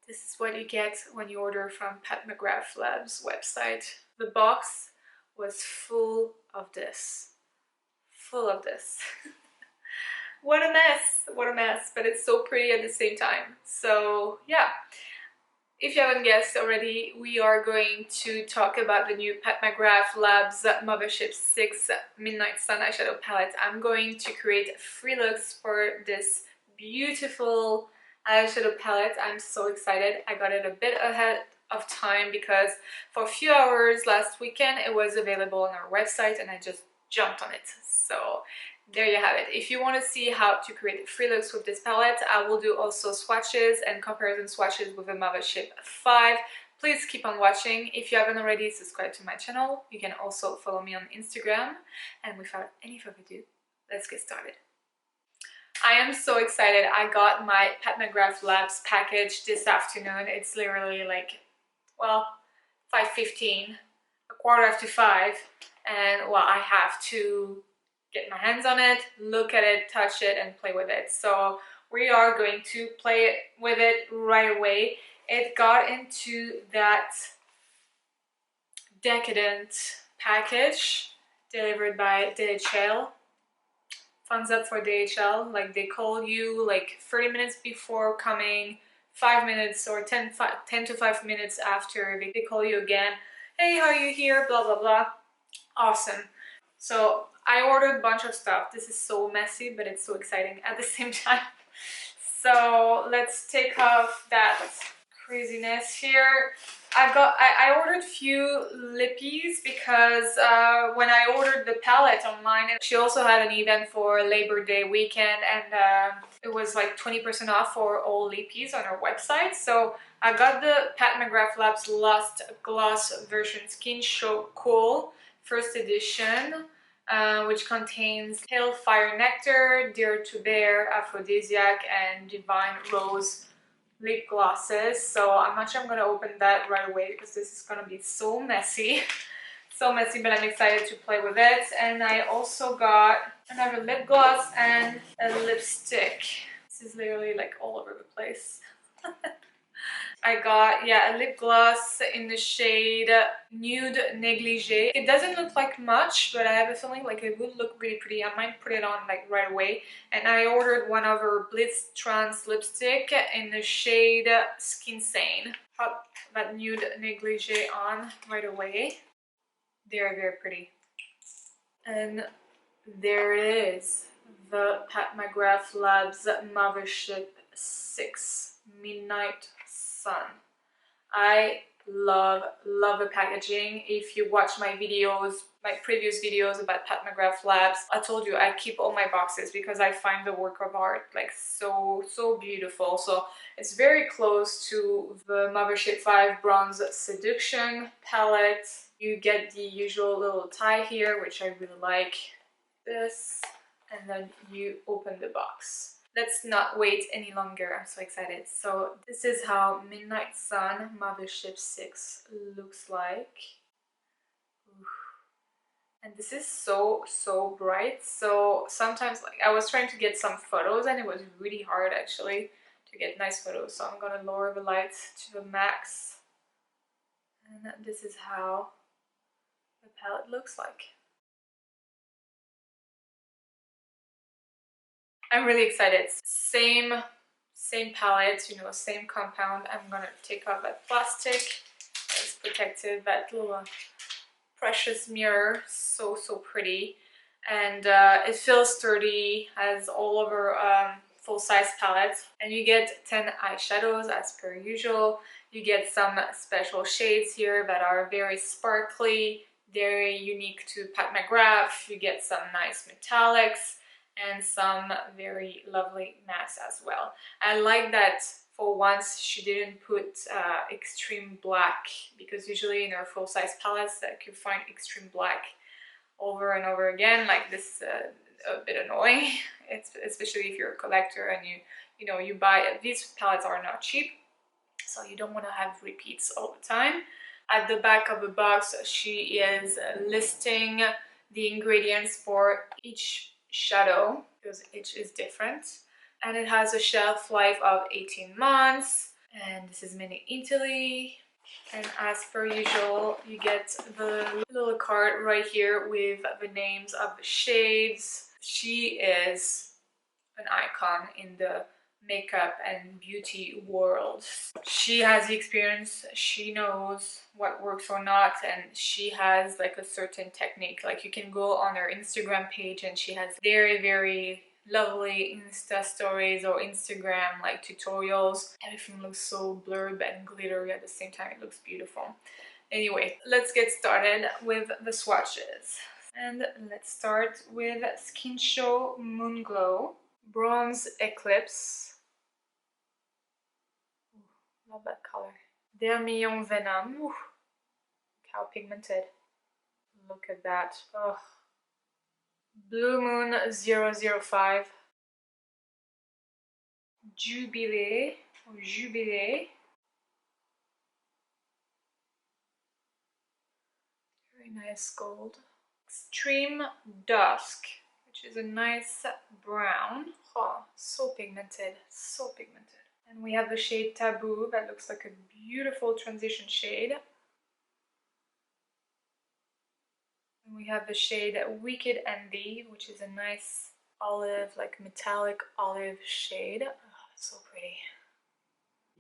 This is what you get when you order from Pat McGrath Labs website. The box was full of this. Full of this. What a mess, what a mess, but it's so pretty at the same time. So yeah, if you haven't guessed already, we are going to talk about the new Pat McGrath Labs Mothership 6 Midnight Sun eyeshadow palette. I'm going to create 3 looks for this beautiful eyeshadow palette. I'm so excited. I got it a bit ahead of time because for a few hours last weekend it was available on our website and I just jumped on it. So there you have it. If you want to see how to create 3 looks with this palette, I will do also swatches and comparison swatches with the Mothership 5. Please keep on watching. If you haven't already, subscribe to my channel. You can also follow me on Instagram. And without any further ado, let's get started. I am so excited. I got my Pat McGrath Labs package this afternoon. It's literally like, well, 5:15, a quarter after 5, and well, I have to get my hands on it, look at it, touch it, and play with it. So we are going to play with it right away. It got into that decadent package delivered by DHL. Thumbs up for DHL. Like, they call you like 30 minutes before coming, 5 minutes or 10 to 5 minutes after they call you again. Hey, are you here? Blah, blah, blah. Awesome. So I ordered a bunch of stuff. This is so messy, but it's so exciting at the same time. So let's take off that craziness here. I ordered few lippies because when I ordered the palette online, she also had an event for Labor Day weekend, and it was like 20% off for all lippies on her website. So I got the Pat McGrath Labs Lost Gloss version Skin Show Cool first edition, which contains Pale Fire Nectar, Dear to Bear, Aphrodisiac, and Divine Rose lip glosses. So I'm not sure I'm gonna open that right away because this is gonna be so messy. So messy, but I'm excited to play with it. And I also got another lip gloss and a lipstick. This is literally like all over the place. I got, yeah, a lip gloss in the shade Nude Negligee. It doesn't look like much, but I have a feeling like it would look really pretty. I might put it on like right away. And I ordered one of her Blitz Trans lipstick in the shade Skin Sane. Pop that Nude Negligee on right away. Very, very pretty. And there it is, the Pat McGrath Labs Mothership 6 Midnight Sun. I love the packaging. If you watch my videos, my previous videos about Pat McGrath Labs, I told you I keep all my boxes because I find the work of art like so beautiful. So it's very close to the Mothership 5 Bronze Seduction palette. You get the usual little tie here, which I really like. This, and then you open the box. Let's not wait any longer. I'm so excited. So this is how Midnight Sun Mothership 6 looks like. And this is so bright. So sometimes, like, I was trying to get some photos and it was really hard actually to get nice photos. So I'm gonna lower the light to the max. And this is how the palette looks like. I'm really excited. Same palette, you know, same compound. I'm gonna take off that plastic. It's protected, that little precious mirror, so pretty. And it feels sturdy, has all over full-size palette. And you get 10 eyeshadows as per usual. You get some special shades here that are very sparkly, very unique to Pat McGrath. You get some nice metallics and some very lovely mattes as well. I like that for once she didn't put extreme black, because usually in her full-size palettes that you find extreme black over and over again. Like, this is a bit annoying. It's especially if you're a collector and you know you buy these palettes are not cheap, so you don't want to have repeats all the time. At the back of the box, she is listing the ingredients for each shadow, because each is different, and it has a shelf life of 18 months, And this is made in Italy. And as per usual, you get the little card right here with the names of the shades. She is an icon in the makeup and beauty world. She has the experience, she knows what works or not, and she has like a certain technique. Like you can go on her Instagram page and she has very lovely Insta stories or Instagram like tutorials. Everything looks so blurred and glittery at the same time. It looks beautiful. Anyway, let's get started with the swatches. And let's start with Skin Show Moon Glow Bronze Eclipse. Ooh, love that color. Vermillon Venom. Ooh, look how pigmented. Look at that. Oh. Blue Moon 005. Jubilé or Jubilé. Very nice gold. Extreme Dusk, which is a nice brown. Oh, so pigmented, so pigmented. And we have the shade Taboo, that looks like a beautiful transition shade. And we have the shade Wicked Envy, which is a nice olive, like metallic olive shade. Oh, so pretty.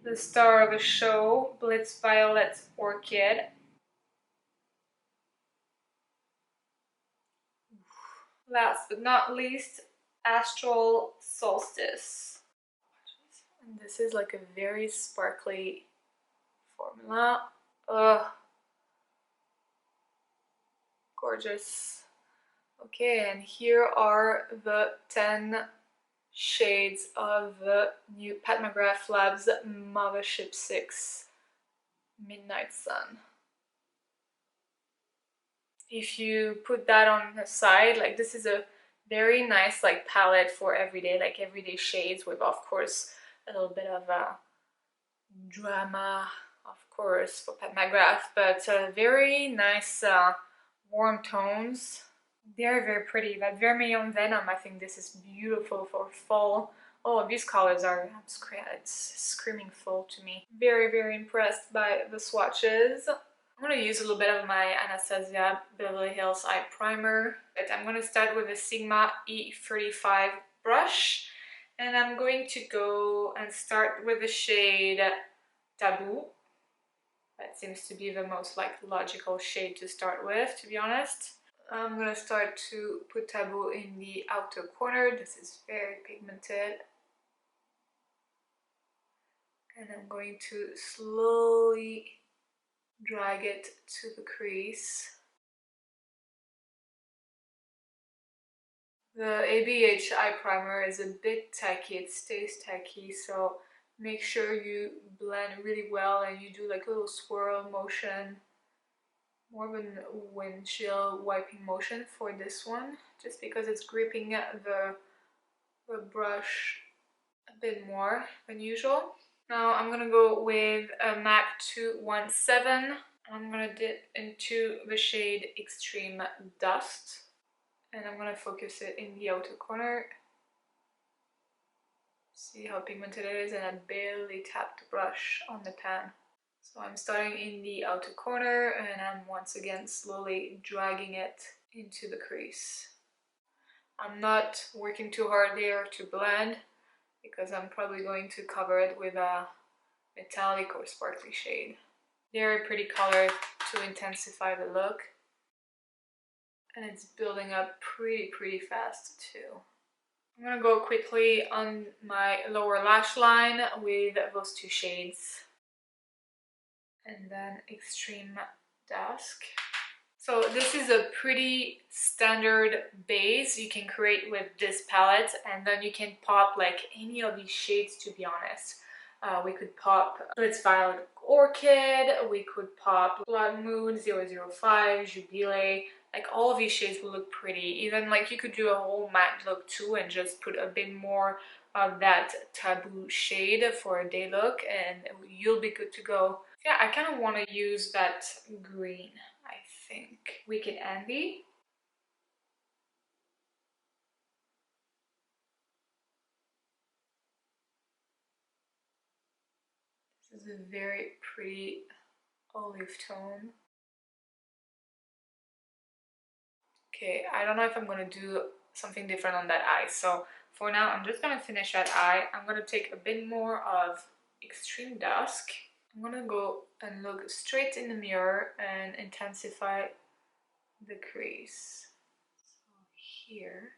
The star of the show, Blitz Violet Orchid. Last but not least, Astral Solstice. And this is like a very sparkly formula. Ugh. Gorgeous. Okay, and here are the 10 shades of the new Pat McGrath Labs Mothership 6 Midnight Sun. If you put that on the side, like this is a very nice like palette for everyday, like everyday shades with of course a little bit of drama, of course, for Pat McGrath, but very nice warm tones. Very pretty. That Vermillon Venom, I think this is beautiful for fall. Oh, these colors are, it's screaming fall to me. Very impressed by the swatches. I'm going to use a little bit of my Anastasia Beverly Hills Eye Primer. But I'm going to start with a Sigma E35 brush. And I'm going to go and start with the shade Taboo. That seems to be the most like logical shade to start with, to be honest. I'm going to start to put Taboo in the outer corner. This is very pigmented. And I'm going to slowly drag it to the crease. The ABH eye primer is a bit tacky, it stays tacky, so make sure you blend really well and you do like a little swirl motion, more of a windshield wiping motion for this one, just because it's gripping the brush a bit more than usual. Now I'm gonna go with a MAC 217. I'm gonna dip into the shade Extreme Dust. And I'm going to focus it in the outer corner. See how pigmented it is, and I barely tapped the brush on the pan. So I'm starting in the outer corner and I'm once again slowly dragging it into the crease. I'm not working too hard there to blend because I'm probably going to cover it with a metallic or sparkly shade. Very pretty color to intensify the look. And it's building up pretty fast too. I'm gonna go quickly on my lower lash line with those two shades. And then Extreme Dusk. So this is a pretty standard base you can create with this palette, and then you can pop like any of these shades, to be honest. We could pop Blitz Violet Orchid, we could pop Blood Moon 005, Jubilé. Like all of these shades will look pretty. Even like you could do a whole matte look too and just put a bit more of that Taboo shade for a day look and you'll be good to go. Yeah, I kind of want to use that green, I think. Wicked Envy. It's a very pretty olive tone. Okay, I don't know if I'm gonna do something different on that eye. So for now, I'm just gonna finish that eye. I'm gonna take a bit more of Extreme Dusk. I'm gonna go and look straight in the mirror and intensify the crease. So here,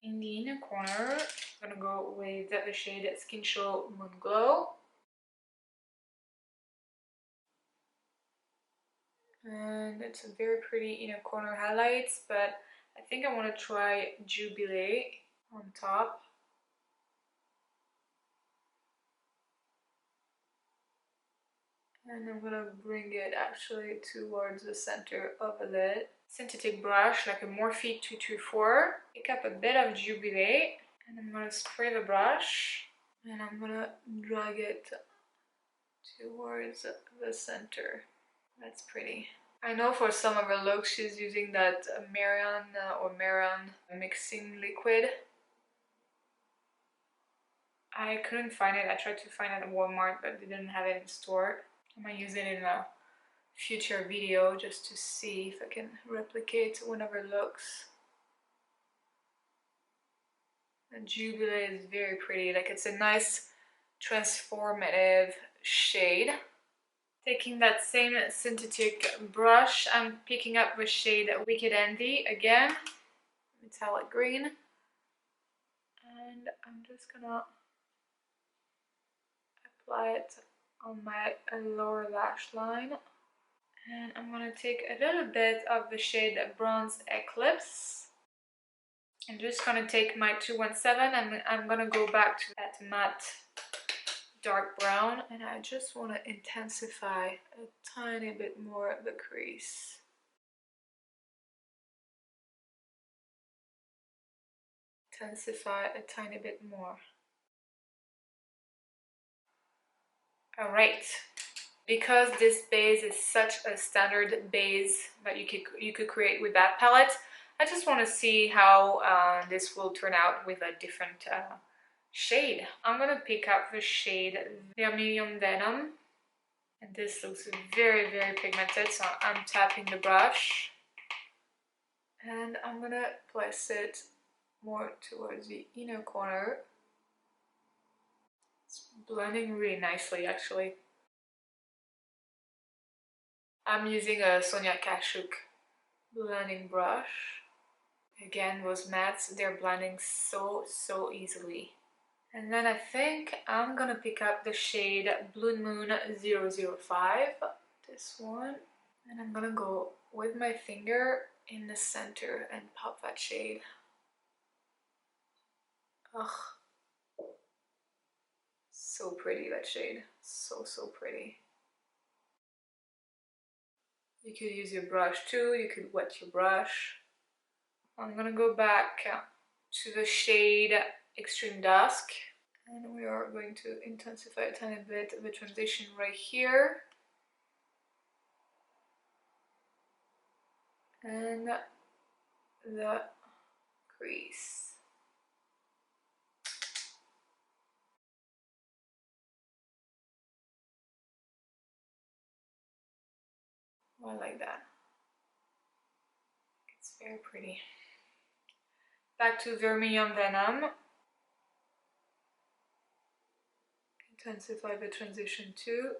in the inner corner, I'm gonna go with the shade Skin Show Moon Glow. And it's a very pretty inner corner highlights, but I think I want to try Jubilee on top. And I'm gonna bring it actually towards the center of the lid. Synthetic brush, like a Morphe 224. Pick up a bit of Jubilee, and I'm gonna spray the brush, and I'm gonna drag it towards the center. That's pretty. I know for some of her looks she's using that Marion mixing liquid. I couldn't find it. I tried to find it at Walmart, but they didn't have it in store. I might use it in a future video just to see if I can replicate one of her looks. The Jubilee is very pretty. Like, it's a nice transformative shade. Taking that same synthetic brush, I'm picking up the shade Wicked Envy again, metallic green, and I'm just gonna apply it on my lower lash line. And I'm gonna take a little bit of the shade Bronze Eclipse. I'm just gonna take my 217 and I'm gonna go back to that matte dark brown, and I just want to intensify a tiny bit more of the crease. Intensify a tiny bit more. Alright, because this base is such a standard base that you could create with that palette, I just want to see how this will turn out with a different shade. I'm gonna pick up the shade Vermilion Denim, and this looks very pigmented, so I'm tapping the brush and I'm gonna place it more towards the inner corner. It's blending really nicely actually. I'm using a Sonia Kashuk blending brush. Again, those mattes, they're blending so easily. And then I think I'm gonna pick up the shade Blue Moon 005, this one. And I'm gonna go with my finger in the center and pop that shade. Ugh. So pretty, that shade. So pretty. You could use your brush too, you could wet your brush. I'm gonna go back to the shade Extreme Dusk, and we are going to intensify a tiny bit of the transition right here. And the crease. I like that. It's very pretty. Back to Vermilion Venom. Intensify the transition too.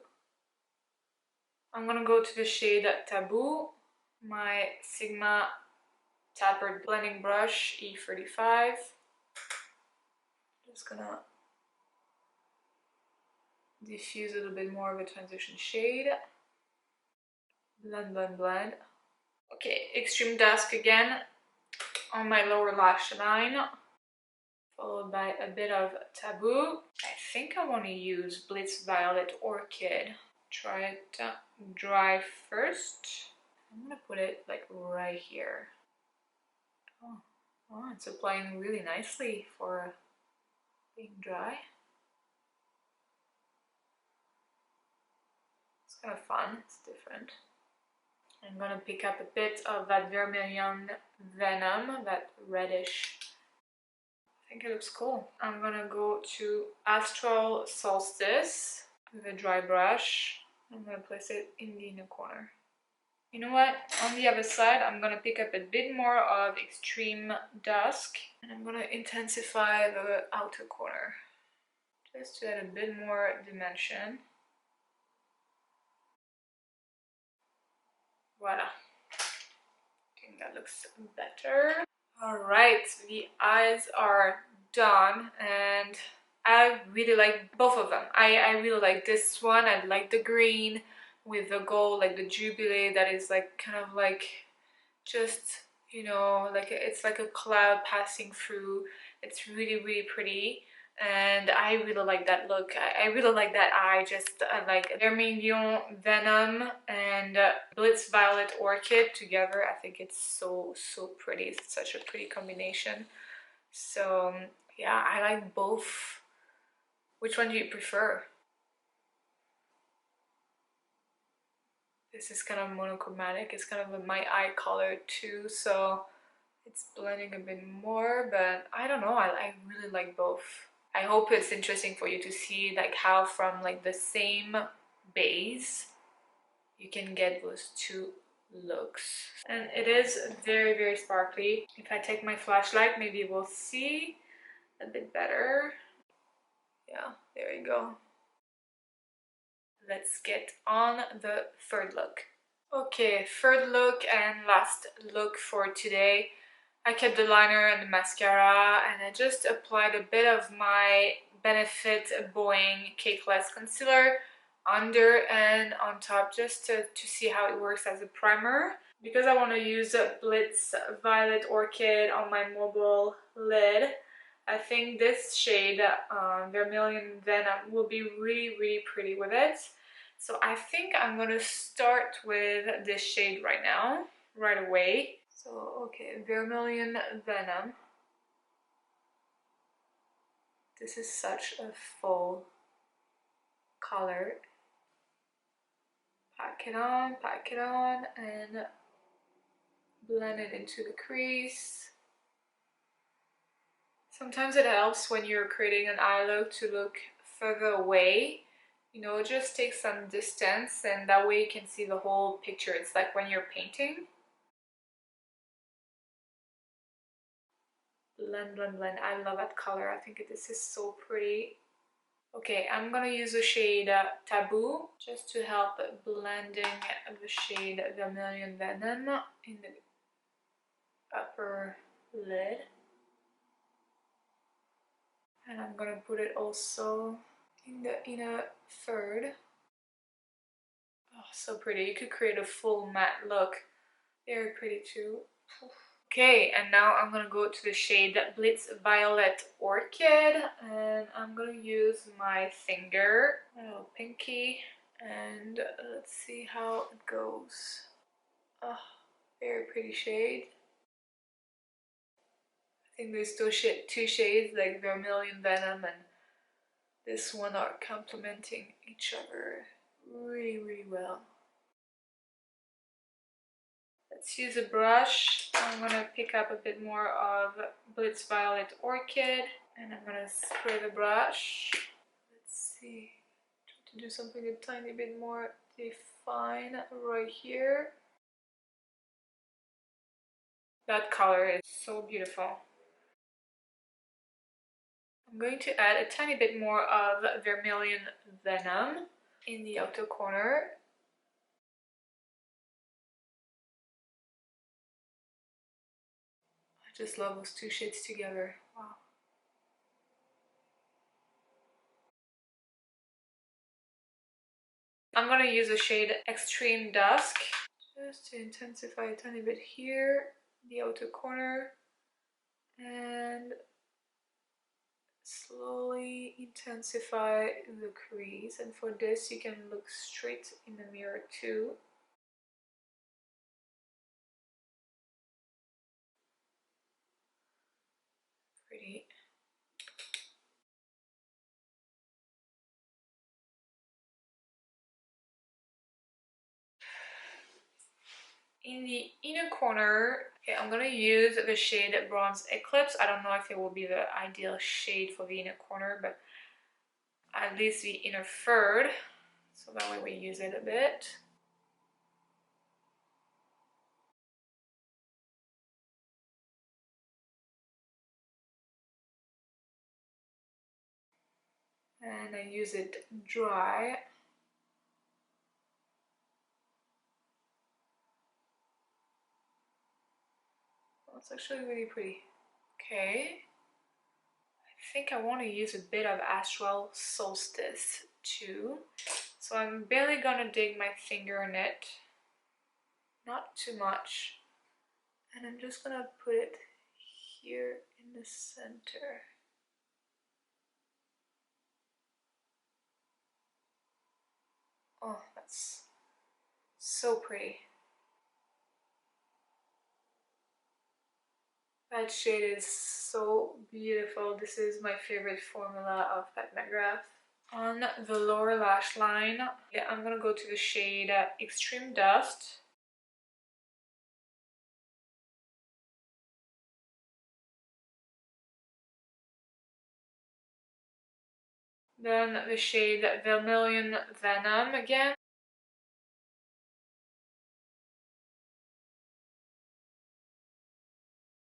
I'm gonna go to the shade Taboo, my Sigma tapered blending brush E35. Just gonna diffuse a little bit more of a transition shade. Blend. Okay, Extreme Dusk again on my lower lash line, followed by a bit of Taboo. I think I want to use Blitz Violet Orchid. Try it dry first. I'm gonna put it like right here. Oh, it's applying really nicely for being dry. It's kind of fun, it's different. I'm gonna pick up a bit of that Vermilion Venom, that reddish. I think it looks cool. I'm gonna go to Astral Solstice. with a dry brush. I'm gonna place it in the inner corner. You know what? On the other side, I'm gonna pick up a bit more of extreme dusk, and I'm gonna intensify the outer corner just to add a bit more dimension. Voila. I think that looks better. All right, the eyes are done, and I really like both of them. I really like this one. I like the green with the gold, like the jubilee that is like kind of like just, you know, like it's like a cloud passing through. It's really pretty, and I really like that look. I really like that eye. Just like Vermilion Venom and Blitz Violet Orchid together. I think it's so pretty. It's such a pretty combination. So yeah, I like both. Which one do you prefer? This is kind of monochromatic. It's kind of my eye color too, so it's blending a bit more, but I don't know, I really like both. I hope it's interesting for you to see like how from like the same base you can get those two looks. And it is very sparkly. If I take my flashlight, maybe we'll see a bit better. Yeah, there you go. Let's get on the third look. Okay, third look and last look for today. I kept the liner and the mascara, and I just applied a bit of my Benefit Boing Cakeless Concealer under and on top, just to see how it works as a primer. Because I want to use Blitz Violet Orchid on my mobile lid, I think this shade, Vermilion Venom, will be really pretty with it. So I think I'm gonna start with this shade right now, right away. So, okay, Vermilion Venom. This is such a full color. Pack it on, and blend it into the crease. Sometimes it helps when you're creating an eye look to look further away. You know, just take some distance, and that way you can see the whole picture. It's like when you're painting. Blend. I love that color. I think this is so pretty. Okay, I'm gonna use the shade Taboo just to help blending the shade Vermilion Venom in the upper lid. And I'm gonna put it also in the inner third. Oh, so pretty. You could create a full matte look. Very pretty too. Okay, and now I'm gonna go to the shade Blitz Violet Orchid, and I'm gonna use my finger, a little pinky, and let's see how it goes. Oh, very pretty shade. I think there's two shades, like Vermilion Venom and this one, are complementing each other really well. Let's use a brush. I'm gonna pick up a bit more of Blitz Violet Orchid, and I'm gonna spray the brush. Let's see, try to do something a tiny bit more defined right here. That color is so beautiful. I'm going to add a tiny bit more of Vermilion Venom in the outer corner. I just love those two shades together. Wow. I'm gonna use the shade Extreme Dusk just to intensify a tiny bit here, the outer corner, and slowly intensify the crease. And for this, you can look straight in the mirror too. Pretty. In the inner corner, okay, I'm gonna use the shade Bronze Eclipse. I don't know if it will be the ideal shade for the inner corner, but at least the inner third, so that way we use it a bit. And I use it dry. It's actually really pretty. Okay. I think I want to use a bit of Astral Solstice too. So I'm barely gonna dig my finger in it. Not too much. And I'm just gonna put it here in the center. Oh, that's so pretty. That shade is so beautiful. This is my favorite formula of Pat McGrath. On the lower lash line, yeah, I'm gonna go to the shade Extreme Dust. Then the shade Vermilion Venom again.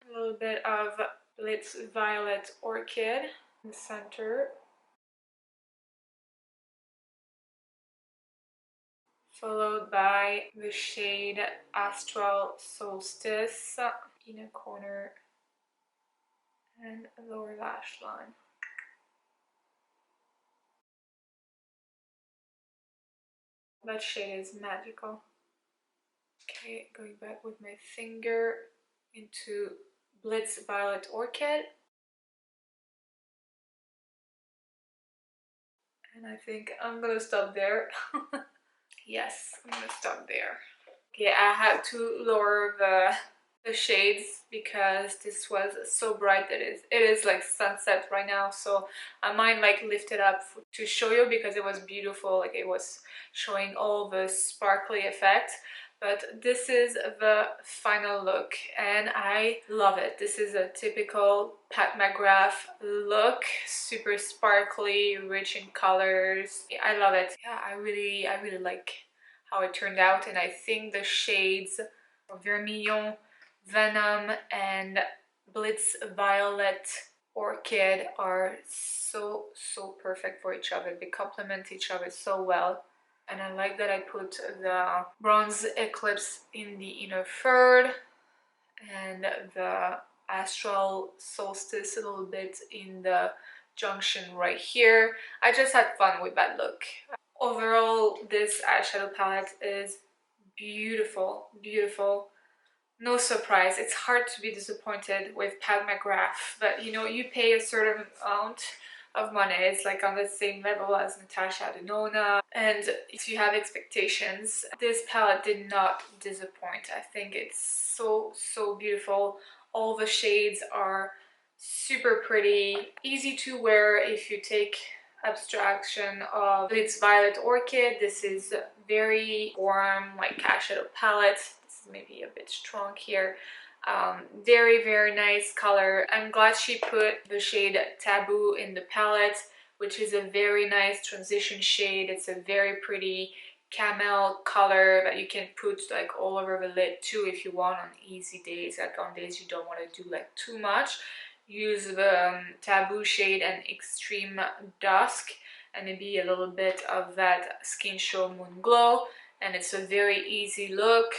A little bit of Blitz Violet Orchid in the center. Followed by the shade Astral Solstice, inner corner and lower lash line. That shade is magical. Okay, going back with my finger into Blitz Violet Orchid. And I think I'm gonna stop there. Yes, I'm gonna stop there. Okay, I had to lower the shades because this was so bright that it is like sunset right now, so I might like lift it up to show you because it was beautiful, like it was showing all the sparkly effect. But this is the final look and I love it. This is a typical Pat McGrath look, super sparkly, rich in colors. I love it. Yeah, I really like how it turned out, and I think the shades Vermilion Venom and Blitz Violet Orchid are so perfect for each other. They complement each other so well. And I like that I put the Bronze Eclipse in the inner third and the Astral Solstice a little bit in the junction right here. I just had fun with that look. Overall, this eyeshadow palette is beautiful, beautiful. No surprise, it's hard to be disappointed with Pat McGrath, but you know, you pay a certain amount of money. It's like on the same level as Natasha Denona, and if you have expectations, this palette did not disappoint. I think it's so beautiful. All the shades are super pretty, easy to wear if you take abstraction of Blitz Violet Orchid. This is very warm, like eyeshadow palette. This is maybe a bit strong here. Very nice color. I'm glad she put the shade Taboo in the palette, which is a very nice transition shade. It's a very pretty camel color that you can put like all over the lid too if you want on easy days, like on days you don't want to do like too much. Use the Taboo shade and Extreme Dusk and maybe a little bit of that Skin Show Moon Glow, and it's a very easy look.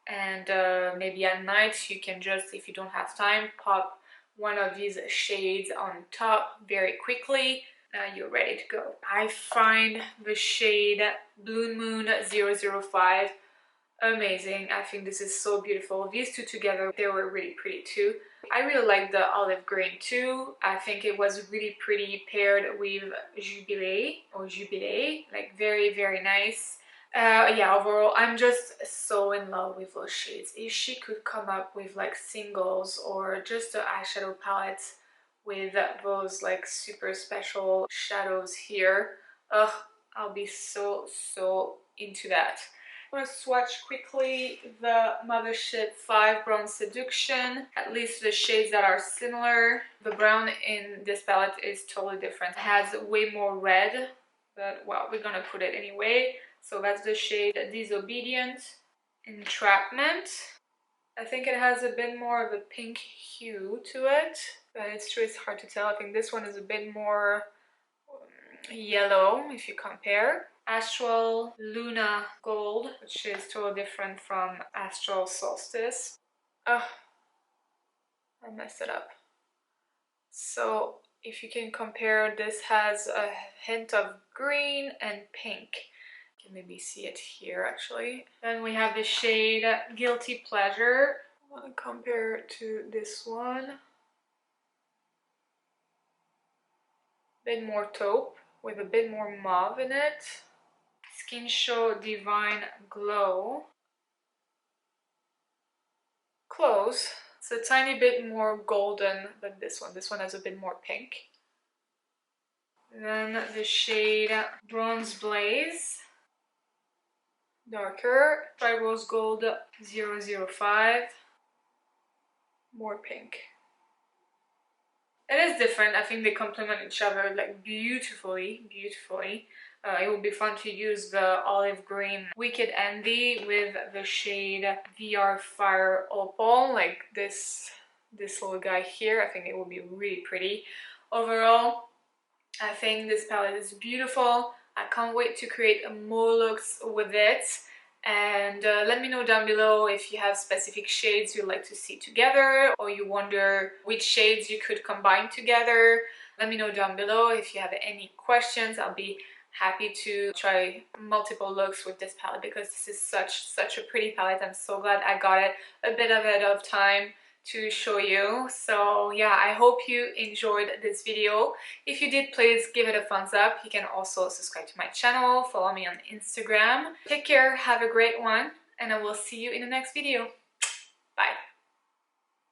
And maybe at night you can just, if you don't have time, pop one of these shades on top very quickly. Now you're ready to go. I find the shade Blue Moon 005 amazing. I think this is so beautiful. These two together, they were really pretty too. I really like the olive green too. I think it was really pretty paired with Jubilé, like very nice. Yeah, overall, I'm just so in love with those shades. If she could come up with like singles or just the eyeshadow palettes with those like super special shadows here, ugh, I'll be so into that. I'm going to swatch quickly the Mothership V Brown Seduction, at least the shades that are similar. The brown in this palette is totally different. It has way more red, but well, we're gonna put it anyway. So that's the shade Disobedient. Entrapment. I think it has a bit more of a pink hue to it, but it's true, it's hard to tell. I think this one is a bit more yellow if you compare. Astral Luna Gold, which is totally different from Astral Solstice. Oh, I messed it up. So if you can compare, this has a hint of green and pink. You can maybe see it here actually. Then we have the shade Guilty Pleasure. I want to compare it to this one. A bit more taupe with a bit more mauve in it. Skin Show Divine Glow. Close. It's a tiny bit more golden than this one. This one has a bit more pink. Then the shade Bronze Blaze. Darker. Try Rose Gold 005. More pink. It is different. I think they complement each other like beautifully. It would be fun to use the olive green Wicked Envy with the shade VR Fire Opal, like this little guy here. I think it would be really pretty. Overall, I think this palette is beautiful. I can't wait to create more looks with it. And let me know down below if you have specific shades you'd like to see together, or you wonder which shades you could combine together. Let me know down below. If you have any questions, I'll be happy to try multiple looks with this palette, because this is such a pretty palette. I'm so glad I got it a bit ahead of time to show you. So yeah, I hope you enjoyed this video. If you did, please give it a thumbs up. You can also subscribe to my channel, follow me on Instagram. Take care, have a great one, and I will see you in the next video. Bye.